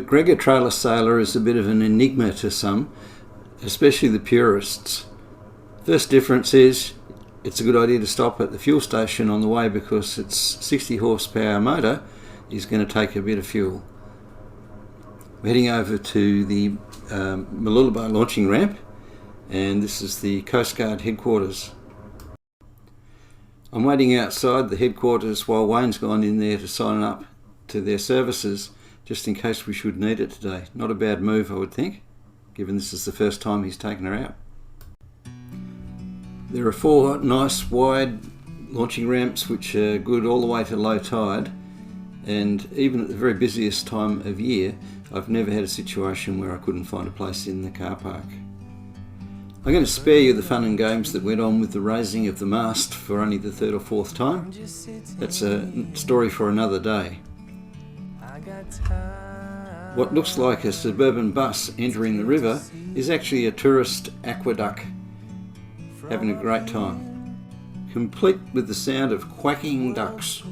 Macgregor trailer sailor is a bit of an enigma to some, especially the purists. First difference is it's a good idea to stop at the fuel station on the way because its 60 horsepower motor is going to take a bit of fuel. We're heading over to the Mooloolaba launching ramp, and this is the Coast Guard headquarters. I'm waiting outside the headquarters while Wayne's gone in there to sign up to their services just in case we should need it today. Not a bad move, I would think, given this is the first time he's taken her out. There are 4 nice wide launching ramps which are good all the way to low tide, and even at the very busiest time of year I've never had a situation where I couldn't find a place in the car park. I'm going to spare you the fun and games that went on with the raising of the mast for only the 3rd or 4th time. That's a story for another day. What looks like a suburban bus entering the river is actually a tourist aqueduct having a great time, complete with the sound of quacking ducks.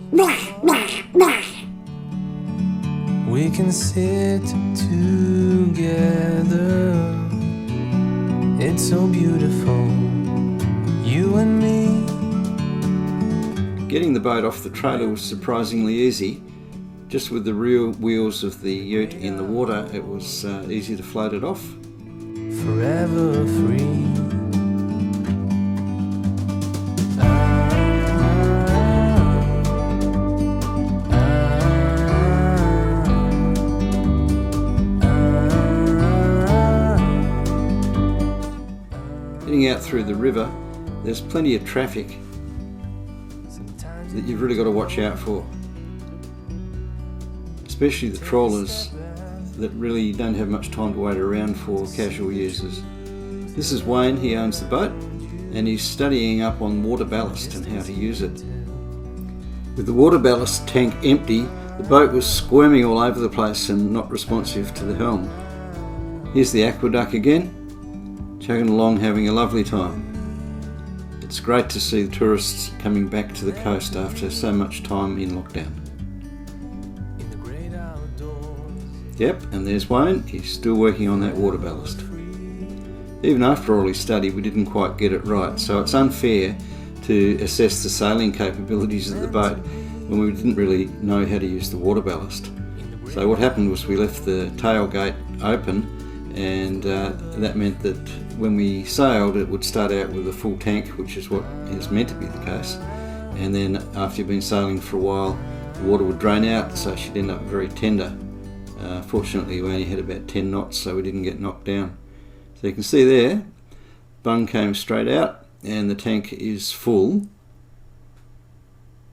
We can sit together. It's so beautiful, you and me. Getting the boat off the trailer was surprisingly easy. Just with the rear wheels of the ute in the water, it was easy to float it off. Forever free. Heading out through the river, there's plenty of traffic that you've really got to watch out for. Especially the trawlers that really don't have much time to wait around for casual users. This is Wayne, he owns the boat, and he's studying up on water ballast and how to use it. With the water ballast tank empty, the boat was squirming all over the place and not responsive to the helm. Here's the aqueduct again, chugging along having a lovely time. It's great to see the tourists coming back to the coast after so much time in lockdown. Yep, and there's Wayne, he's still working on that water ballast. Even after all his study, we didn't quite get it right, so it's unfair to assess the sailing capabilities of the boat when we didn't really know how to use the water ballast. So what happened was we left the tailgate open, and that meant that when we sailed it would start out with a full tank, which is what is meant to be the case, and then after you've been sailing for a while the water would drain out, so she'd end up very tender. Fortunately we only had about 10 knots, so we didn't get knocked down. So you can see there, bung came straight out and the tank is full.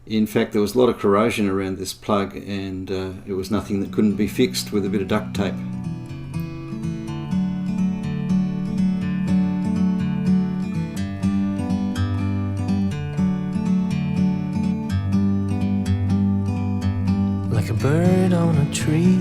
In fact, there was a lot of corrosion around this plug, and it was nothing that couldn't be fixed with a bit of duct tape. Like a bird on a tree.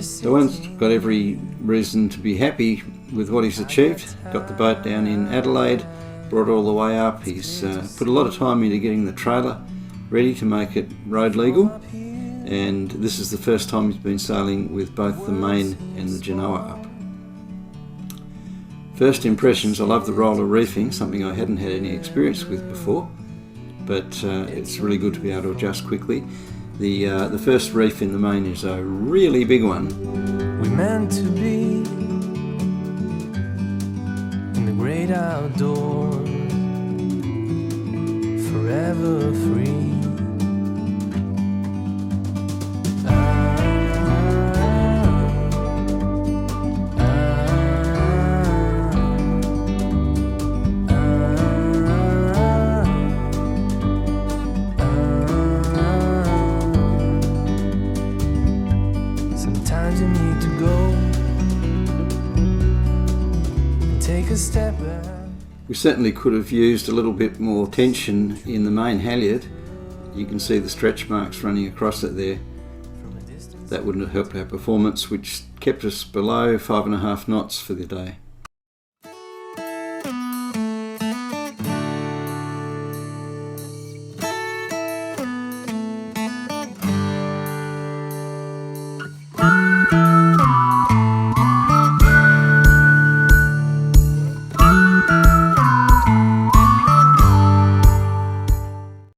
So Wayne's got every reason to be happy with what he's achieved. Got the boat down in Adelaide, brought it all the way up. He's put a lot of time into getting the trailer ready to make it road legal, and this is the first time he's been sailing with both the main and the genoa up. First impressions, I love the roller reefing, something I hadn't had any experience with before, but it's really good to be able to adjust quickly. The first reef in the main is a really big one. We meant to be in the great outdoors, forever free. Sometimes you need to go and take a step back. We certainly could have used a little bit more tension in the main halyard. You can see the stretch marks running across it there. That wouldn't have helped our performance, which kept us below 5.5 knots for the day.